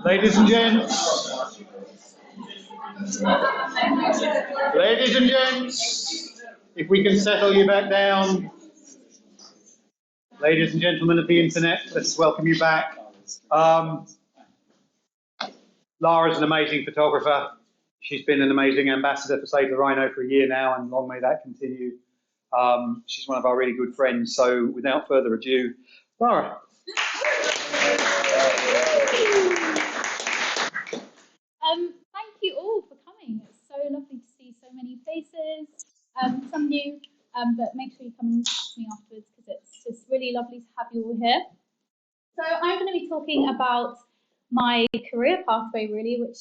Ladies and gents, ladies and gents, if we can settle you back down. Ladies and gentlemen of the internet, let's welcome you back. Lara's an amazing photographer. She's been an amazing ambassador for Save the Rhino for a year now, and long may that continue. She's one of our really good friends. So without further ado, Lara. Thank you all for coming. It's so lovely to see so many faces, some new, but make sure you come and talk to me afterwards because it's just really lovely to have you all here. So I'm going to be talking about my career pathway really, which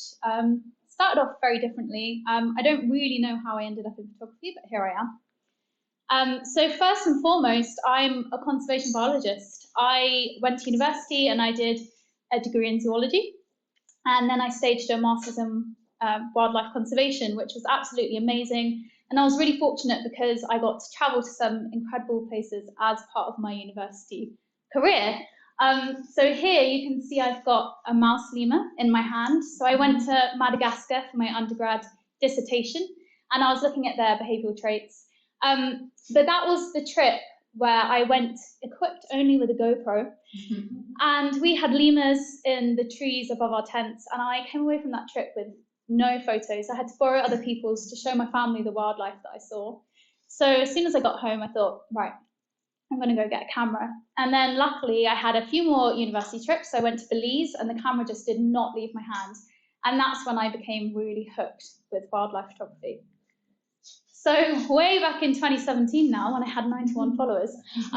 started off very differently. I don't really know how I ended up in photography, but here I am. So first and foremost, I'm a conservation biologist. I went to university and I did a degree in zoology. And then I staged a master's in wildlife conservation, which was absolutely amazing. And I was really fortunate because I got to travel to some incredible places as part of my university career. So here you can see I've got a mouse lemur in my hand. So I went to Madagascar for my undergrad dissertation, and I was looking at their behavioural traits. But that was the trip where I went equipped only with a GoPro. And we had lemurs in the trees above our tents, and I came away from that trip with no photos. I had to borrow other people's to show my family the wildlife that I saw. So as soon as I got home, I thought, right, I'm going to go get a camera. And then luckily I had a few more university trips. I went to Belize and the camera just did not leave my hand. And that's when I became really hooked with wildlife photography. So way back in 2017 now, when I had 91 followers, that's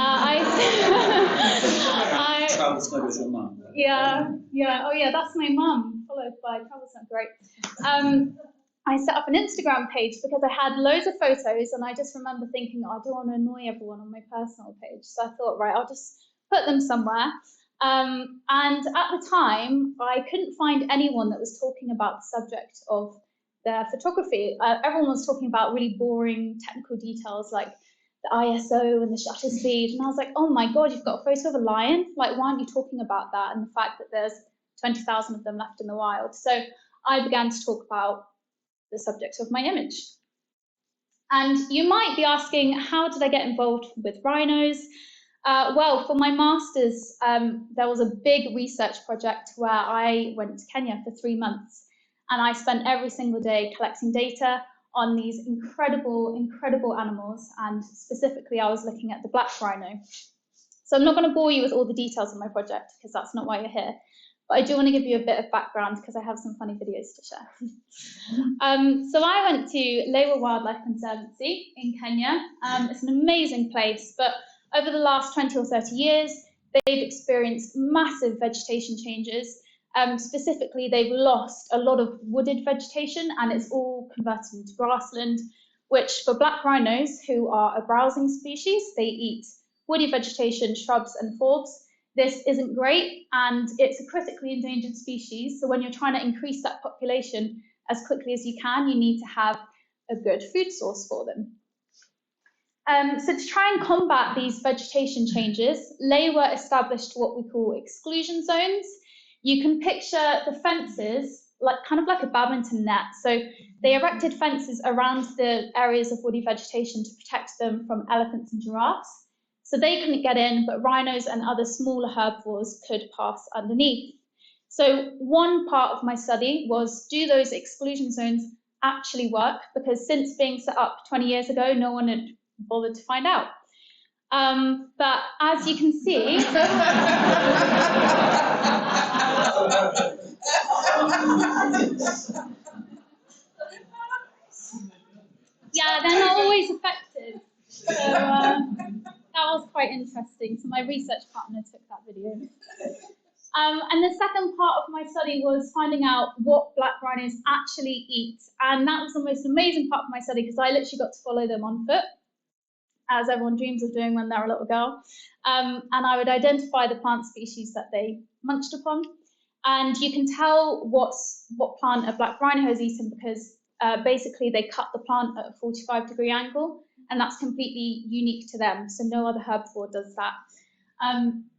my mum, followed by Travel Snow, great. I set up an Instagram page because I had loads of photos and I just remember thinking, I don't want to annoy everyone on my personal page. So I thought, right, I'll just put them somewhere. And at the time, I couldn't find anyone that was talking about the subject of their photography. Everyone was talking about really boring technical details like the ISO and the shutter speed. And I was like, oh my God, you've got a photo of a lion? Like, why aren't you talking about that and the fact that there's 20,000 of them left in the wild? So I began to talk about the subject of my image. And you might be asking, how did I get involved with rhinos? Well, for my master's, there was a big research project where I went to Kenya for 3 months. And I spent every single day collecting data on these incredible, incredible animals. And specifically, I was looking at the black rhino. So I'm not going to bore you with all the details of my project because that's not why you're here. But I do want to give you a bit of background because I have some funny videos to share. So I went to Lara Wildlife Conservancy in Kenya. It's an amazing place, but over the last 20 or 30 years, they've experienced massive vegetation changes. Specifically, they've lost a lot of wooded vegetation and it's all converted into grassland, which for black rhinos, who are a browsing species, they eat woody vegetation, shrubs and forbs. This isn't great and it's a critically endangered species. So when you're trying to increase that population as quickly as you can, you need to have a good food source for them. So to try and combat these vegetation changes, Lara established what we call exclusion zones. You can picture the fences kind of like a badminton net. So they erected fences around the areas of woody vegetation to protect them from elephants and giraffes. So they couldn't get in, but rhinos and other smaller herbivores could pass underneath. So one part of my study was, do those exclusion zones actually work? Because since being set up 20 years ago, no one had bothered to find out. But as you can see, yeah, they're not always effective. So that was quite interesting. So my research partner took that video. And the second part of my study was finding out what black rhinos actually eat. And that was the most amazing part of my study because I literally got to follow them on foot, as everyone dreams of doing when they're a little girl. And I would identify the plant species that they munched upon. And you can tell what plant a black rhino has eaten because basically they cut the plant at a 45-degree angle, and that's completely unique to them. So no other herbivore does that.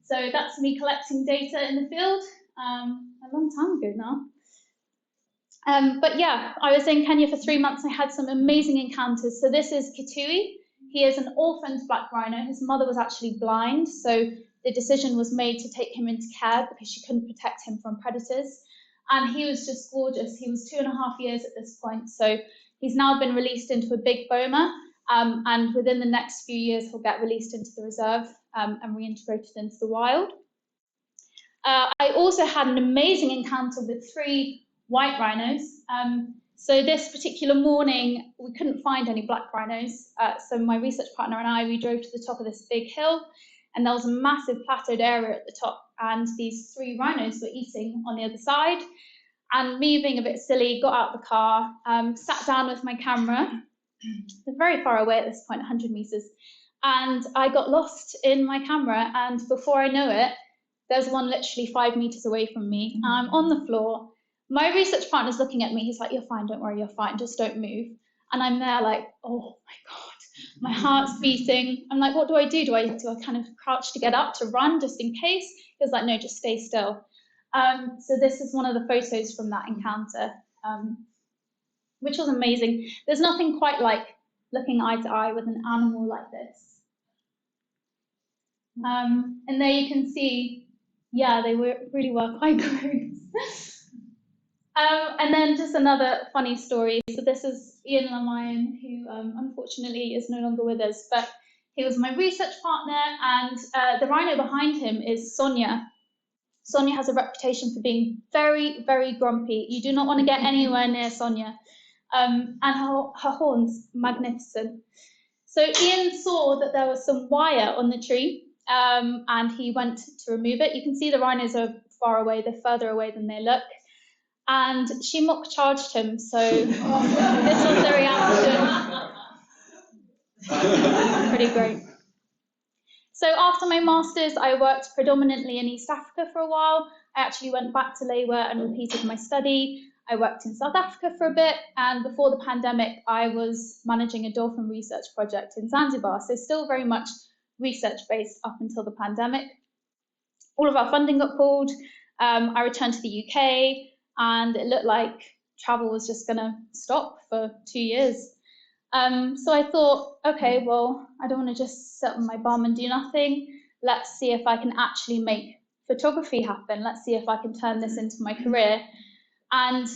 So that's me collecting data in the field a long time ago now. But yeah, I was in Kenya for 3 months. I had some amazing encounters. So this is Kitui. He is an orphaned black rhino. His mother was actually blind, so the decision was made to take him into care because she couldn't protect him from predators. And he was just gorgeous. He was 2.5 years at this point. So he's now been released into a big boma. And within the next few years, he'll get released into the reserve and reintegrated into the wild. I also had an amazing encounter with 3 white rhinos. So this particular morning, we couldn't find any black rhinos. So my research partner and I, we drove to the top of this big hill, and there was a massive plateaued area at the top, and these 3 rhinos were eating on the other side. And me, being a bit silly, got out of the car, sat down with my camera. They're very far away at this point, 100 meters. And I got lost in my camera, and before I know it, there's one literally 5 meters away from me. I'm on the floor. My research partner's looking at me. He's like, "You're fine, don't worry, you're fine, just don't move." And I'm there like, oh my God, my heart's beating. I'm like, what do I do? Do I kind of crouch to get up to run just in case? He was like, no, just stay still. So this is one of the photos from that encounter, which was amazing. There's nothing quite like looking eye to eye with an animal like this. And there you can see, yeah, they really were quite gross. And then just another funny story. So this is Ian Lamayan, who unfortunately is no longer with us, but he was my research partner, and the rhino behind him is Sonia. Sonia has a reputation for being very, very grumpy. You do not want to get anywhere near Sonia. And her horns, magnificent. So Ian saw that there was some wire on the tree, and he went to remove it. You can see the rhinos are far away, they're further away than they look. And she mock charged him, so this was the reaction. Pretty great. So after my master's, I worked predominantly in East Africa for a while. I actually went back to Lewa and repeated my study. I worked in South Africa for a bit, and before the pandemic, I was managing a dolphin research project in Zanzibar, so still very much research-based up until the pandemic. All of our funding got pulled. I returned to the UK, and it looked like travel was just going to stop for 2 years. So I thought, okay, well, I don't want to just sit on my bum and do nothing. Let's see if I can actually make photography happen. Let's see if I can turn this into my career. And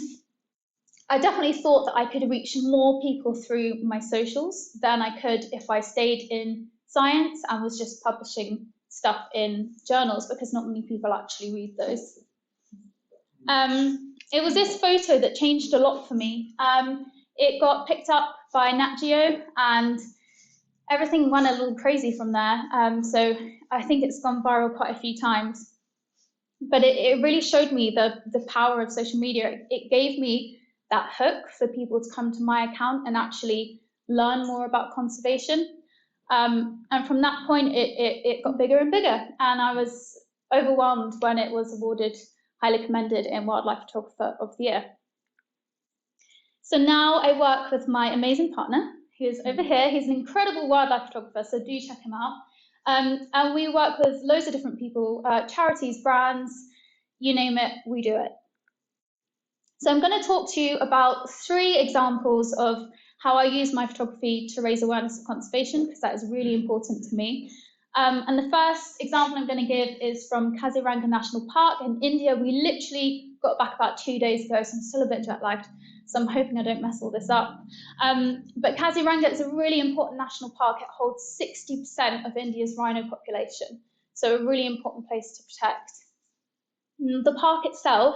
I definitely thought that I could reach more people through my socials than I could if I stayed in science and was just publishing stuff in journals, because not many people actually read those. It was this photo that changed a lot for me. It got picked up by Nat Geo, and everything went a little crazy from there. So I think it's gone viral quite a few times. But it really showed me the power of social media. It gave me that hook for people to come to my account and actually learn more about conservation. And from that point, it got bigger and bigger. And I was overwhelmed when it was awarded highly commended in Wildlife Photographer of the Year. So now I work with my amazing partner, who's over here. He's an incredible wildlife photographer, so do check him out. And we work with loads of different people, charities, brands, you name it, we do it. So I'm going to talk to you about 3 examples of how I use my photography to raise awareness of conservation, because that is really important to me. And the first example I'm going to give is from Kaziranga National Park in India. We literally got back about 2 days ago, so I'm still a bit jet-lagged, so I'm hoping I don't mess all this up. But Kaziranga is a really important national park. It holds 60% of India's rhino population, so a really important place to protect. The park itself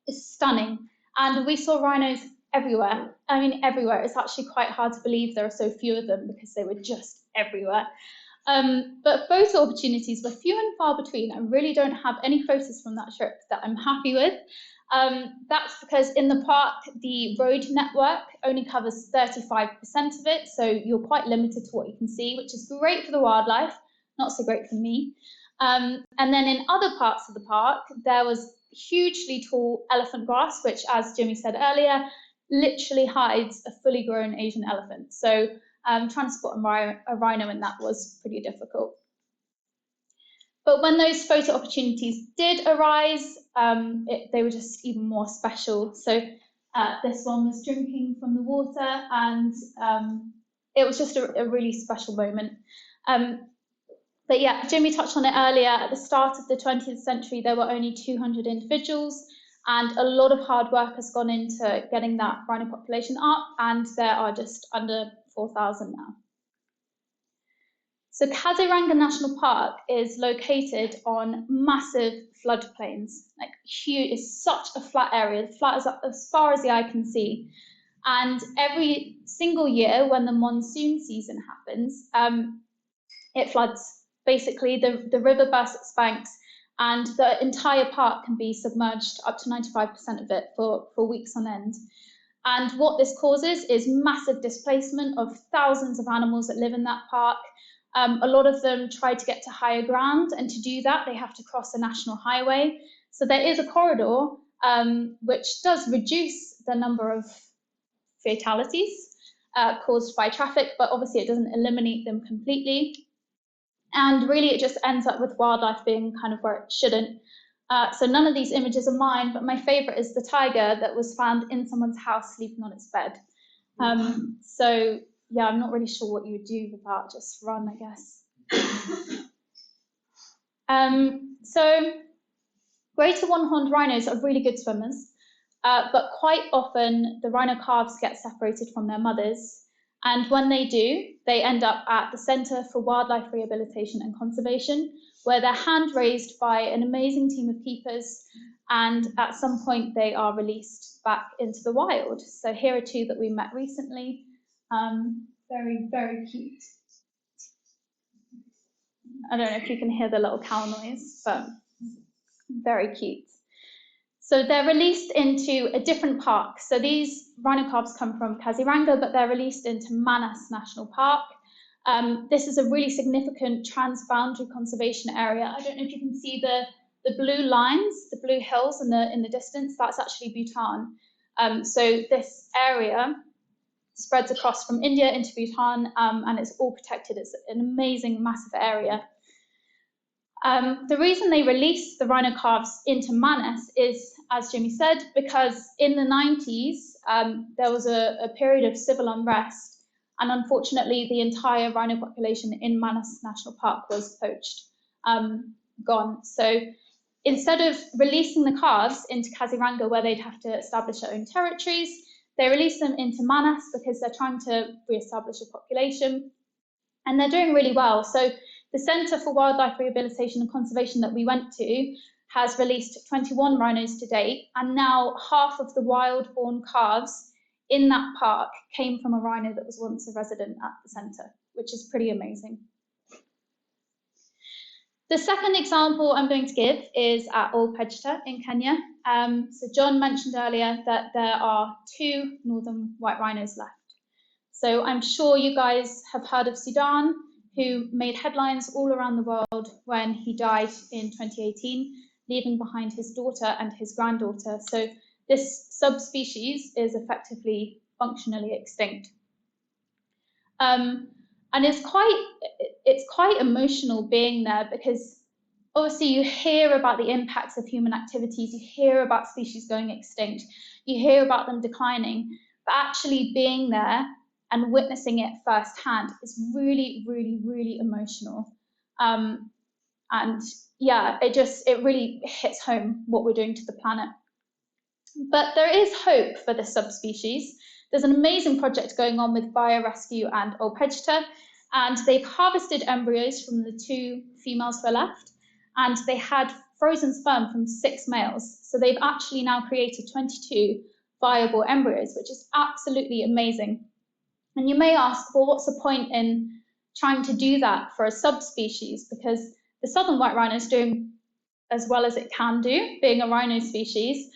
is stunning, and we saw rhinos everywhere. I mean, everywhere. It's actually quite hard to believe there are so few of them because they were just everywhere. But photo opportunities were few and far between. I really don't have any photos from that trip that I'm happy with. That's because in the park, the road network only covers 35% of it, so you're quite limited to what you can see, which is great for the wildlife, not so great for me. And then in other parts of the park, there was hugely tall elephant grass, which, as Jimmy said earlier, literally hides a fully grown Asian elephant. So trying to spot a rhino in that was pretty difficult. But when those photo opportunities did arise, they were just even more special. So this one was drinking from the water, and it was just a really special moment. But yeah, Jimmy touched on it earlier. At the start of the 20th century, there were only 200 individuals, and a lot of hard work has gone into getting that rhino population up, and there are just under 4,000 now. So Kaziranga National Park is located on massive floodplains, like huge. It's such a flat area, flat as far as the eye can see. And every single year when the monsoon season happens, it floods. Basically, the river bursts its banks, and the entire park can be submerged, up to 95% of it, for weeks on end. And what this causes is massive displacement of thousands of animals that live in that park. A lot of them try to get to higher ground, and to do that, they have to cross a national highway. So there is a corridor which does reduce the number of fatalities caused by traffic, but obviously it doesn't eliminate them completely. And really, it just ends up with wildlife being kind of where it shouldn't. So none of these images are mine, but my favorite is the tiger that was found in someone's house sleeping on its bed. So yeah, I'm not really sure what you would do with that, just run, I guess. So greater one-horned rhinos are really good swimmers, but quite often the rhino calves get separated from their mothers. And when they do, they end up at the Centre for Wildlife Rehabilitation and Conservation, where they're hand-raised by an amazing team of keepers, and at some point they are released back into the wild. So here are two that we met recently. Very, very cute. I don't know if you can hear the little cow noise, but very cute. So they're released into a different park. So these rhino calves come from Kaziranga, but they're released into Manas National Park. This is a really significant transboundary conservation area. I don't know if you can see the blue lines, the blue hills in the distance. That's actually Bhutan. So this area spreads across from India into Bhutan, and it's all protected. It's an amazing, massive area. The reason they released the rhino calves into Manas is, as Jimmy said, because in the 90s, there was a period of civil unrest, and unfortunately the entire rhino population in Manas National Park was poached, gone. So instead of releasing the calves into Kaziranga, where they'd have to establish their own territories, they release them into Manas because they're trying to re-establish a population, and they're doing really well. So the Centre for Wildlife Rehabilitation and Conservation that we went to has released 21 rhinos to date, and now half of the wild-born calves in that park came from a rhino that was once a resident at the centre, which is pretty amazing. The second example I'm going to give is at Ol Pejeta in Kenya. So John mentioned earlier that there are 2 northern white rhinos left. So I'm sure you guys have heard of Sudan, who made headlines all around the world when he died in 2018, leaving behind his daughter and his granddaughter. So this subspecies is effectively functionally extinct. And it's quite emotional being there, because obviously you hear about the impacts of human activities, you hear about species going extinct, you hear about them declining, but actually being there and witnessing it firsthand is really, really, really emotional. And yeah, it really hits home what we're doing to the planet. But there is hope for this subspecies. There's an amazing project going on with Biorescue and Ol Pejeta, and they've harvested embryos from the 2 females who are left, and they had frozen sperm from 6 males. So they've actually now created 22 viable embryos, which is absolutely amazing. And you may ask, well, what's the point in trying to do that for a subspecies? Because the southern white rhino is doing as well as it can do, being a rhino species.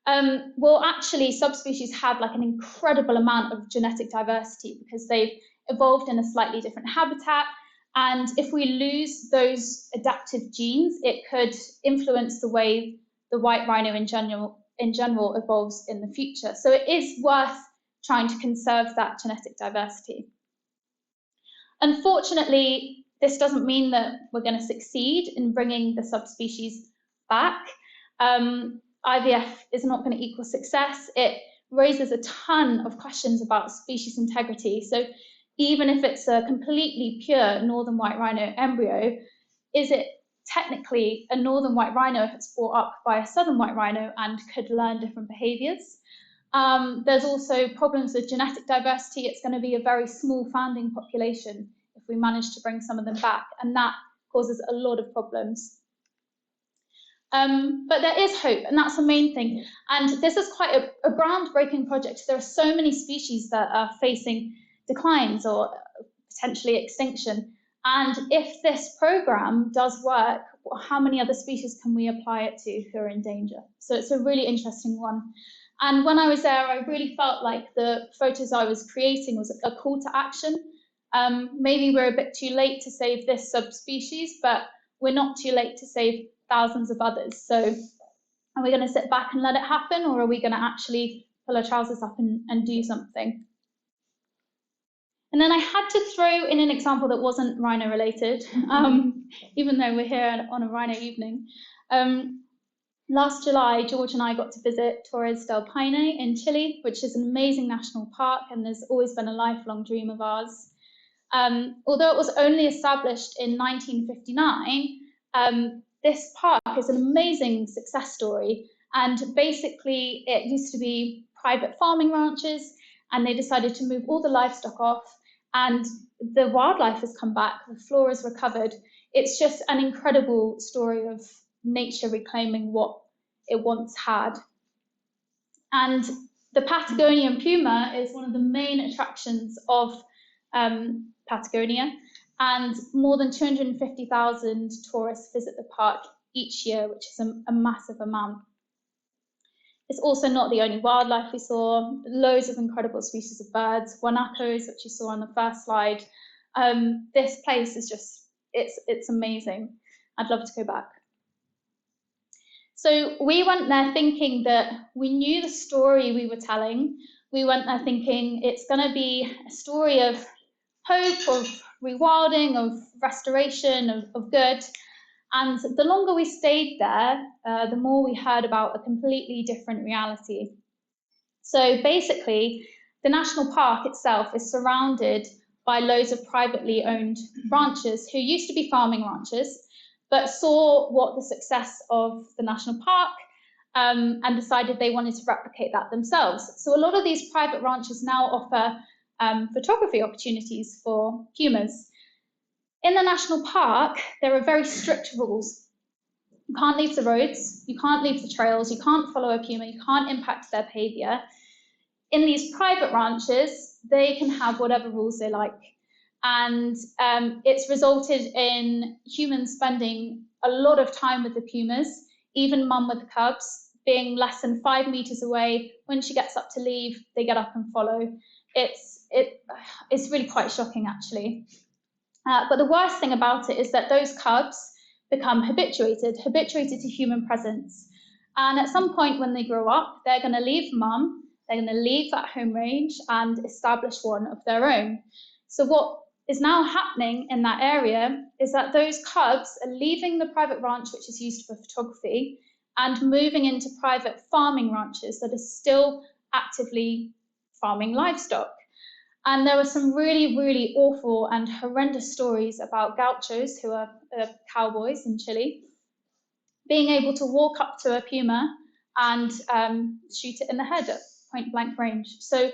Well, actually, subspecies have like an incredible amount of genetic diversity because they've evolved in a slightly different habitat. And if we lose those adaptive genes, it could influence the way the white rhino in general evolves in the future. So it is worth trying to conserve that genetic diversity. Unfortunately, this doesn't mean that we're going to succeed in bringing the subspecies back. IVF is not going to equal success. It raises a ton of questions about species integrity. So even if it's a completely pure northern white rhino embryo, is it technically a northern white rhino if it's brought up by a southern white rhino and could learn different behaviours? There's also problems with genetic diversity. It's going to be a very small founding population if we manage to bring some of them back, and that causes a lot of problems. But there is hope, and that's the main thing. And this is quite a groundbreaking project. There are so many species that are facing declines or potentially extinction. And if this program does work, how many other species can we apply it to who are in danger? So it's a really interesting one. And when I was there, I really felt like the photos I was creating was a call to action. Maybe we're a bit too late to save this subspecies, but we're not too late to save thousands of others. So are we going to sit back and let it happen, or are we going to actually pull our trousers up and do something? And then I had to throw in an example that wasn't rhino related, even though we're here on a rhino evening. Last July, George and I got to visit Torres del Paine in Chile, which is an amazing national park, and there's always been a lifelong dream of ours. Although it was only established in 1959, this park is an amazing success story. And basically, it used to be private farming ranches, and they decided to move all the livestock off, and the wildlife has come back, the flora has recovered. It's just an incredible story of nature reclaiming what it once had. And the Patagonian puma is one of the main attractions of Patagonia, and more than 250,000 tourists visit the park each year, which is a massive amount. It's also not the only wildlife we saw. Loads of incredible species of birds, guanacos, which you saw on the first slide. This place is just, it's amazing. I'd love to go back. So we went there thinking that we knew the story we were telling. We went there thinking it's going to be a story of hope, of rewilding, of restoration, of good. And the longer we stayed there, the more we heard about a completely different reality. So basically, the national park itself is surrounded by loads of privately owned ranchers who used to be farming ranchers, but saw what the success of the national park and decided they wanted to replicate that themselves. So a lot of these private ranchers now offer photography opportunities for pumas. In the national park, there are very strict rules. You can't leave the roads, you can't leave the trails, you can't follow a puma, you can't impact their behavior. In these private ranches, they can have whatever rules they like. And it's resulted in humans spending a lot of time with the pumas, even mum with the cubs, being less than 5 meters away. When she gets up to leave, they get up and follow. It's really quite shocking, actually. But the worst thing about it is that those cubs become habituated to human presence. And at some point when they grow up, they're going to leave mum, they're going to leave that home range and establish one of their own. So what is now happening in that area is that those cubs are leaving the private ranch, which is used for photography, and moving into private farming ranches that are still actively farming livestock. And there were some really, really awful and horrendous stories about gauchos, who are cowboys in Chile, being able to walk up to a puma and shoot it in the head at point blank range. So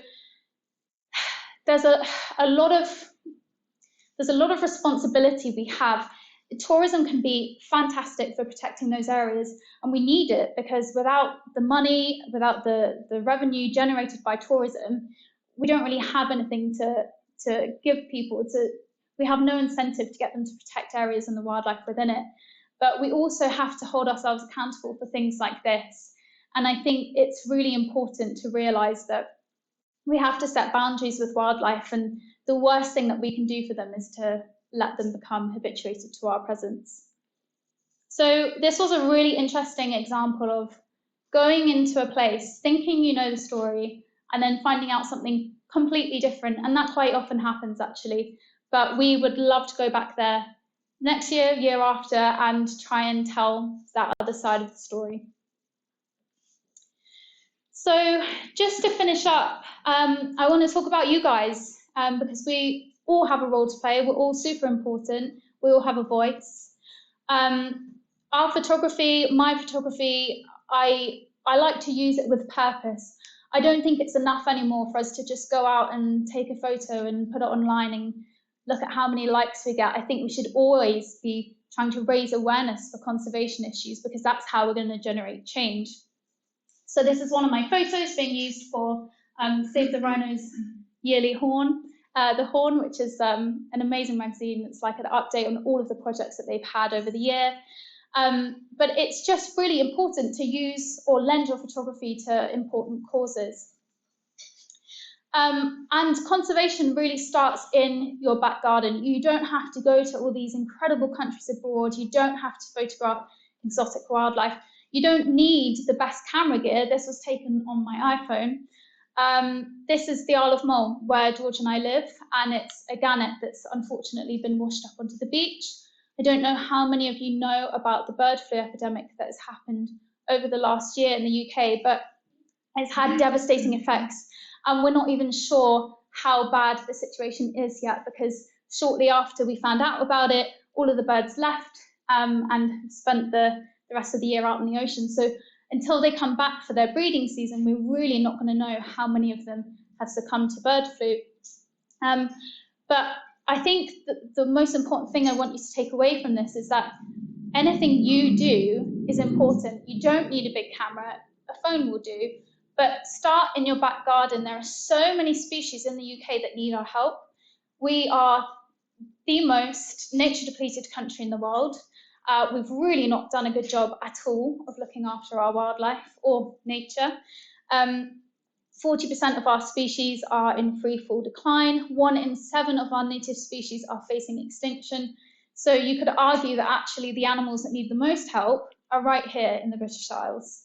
there's a lot of responsibility we have. Tourism can be fantastic for protecting those areas, and we need it, because without the money, without the revenue generated by tourism, we don't really have anything to give people. We have no incentive to get them to protect areas and the wildlife within it. But we also have to hold ourselves accountable for things like this. And I think it's really important to realise that we have to set boundaries with wildlife, and the worst thing that we can do for them is to let them become habituated to our presence. So this was a really interesting example of going into a place, thinking you know the story, and then finding out something completely different. And that quite often happens, actually. But we would love to go back there next year, year after, and try and tell that other side of the story. So just to finish up, I want to talk about you guys, because we all have a role to play. We're all super important. We all have a voice. Our photography, my photography, I like to use it with purpose. I don't think it's enough anymore for us to just go out and take a photo and put it online and look at how many likes we get. I think we should always be trying to raise awareness for conservation issues, because that's how we're going to generate change. So this is one of my photos being used for Save the Rhino's yearly horn. The Horn, which is an amazing magazine. It's like an update on all of the projects that they've had over the year. But it's just really important to use or lend your photography to important causes. And conservation really starts in your back garden. You don't have to go to all these incredible countries abroad. You don't have to photograph exotic wildlife. You don't need the best camera gear. This was taken on my iPhone. This is the Isle of Mull, where George and I live, and it's a gannet that's unfortunately been washed up onto the beach. I don't know how many of you know about the bird flu epidemic that has happened over the last year in the UK, but it's had devastating effects, and we're not even sure how bad the situation is yet, because shortly after we found out about it, all of the birds left and spent the rest of the year out in the ocean. So until they come back for their breeding season, we're really not going to know how many of them have succumbed to bird flu. But I think the most important thing I want you to take away from this is that anything you do is important. You don't need a big camera, a phone will do, but start in your back garden. There are so many species in the UK that need our help. We are the most nature depleted country in the world. We've really not done a good job at all of looking after our wildlife or nature. 40% of our species are in free fall decline. 1 in 7 of our native species are facing extinction. So you could argue that actually the animals that need the most help are right here in the British Isles.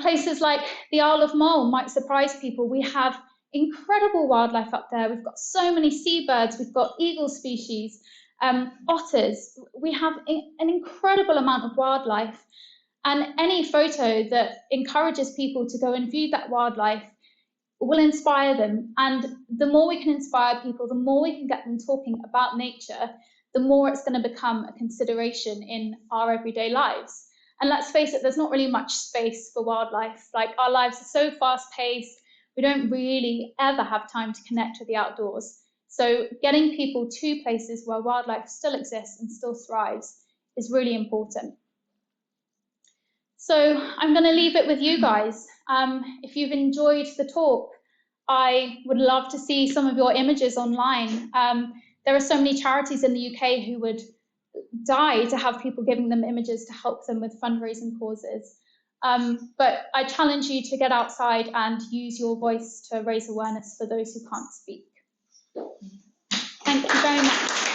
Places like the Isle of Mull might surprise people. We have incredible wildlife up there. We've got so many seabirds, we've got eagle species, otters. We have an incredible amount of wildlife, and any photo that encourages people to go and view that wildlife will inspire them. And the more we can inspire people, the more we can get them talking about nature, the more it's going to become a consideration in our everyday lives. And let's face it, there's not really much space for wildlife. Like, our lives are so fast-paced, we don't really ever have time to connect with the outdoors. So getting people to places where wildlife still exists and still thrives is really important. So I'm going to leave it with you guys. If you've enjoyed the talk, I would love to see some of your images online. There are so many charities in the UK who would die to have people giving them images to help them with fundraising causes. But I challenge you to get outside and use your voice to raise awareness for those who can't speak. Thank you very much.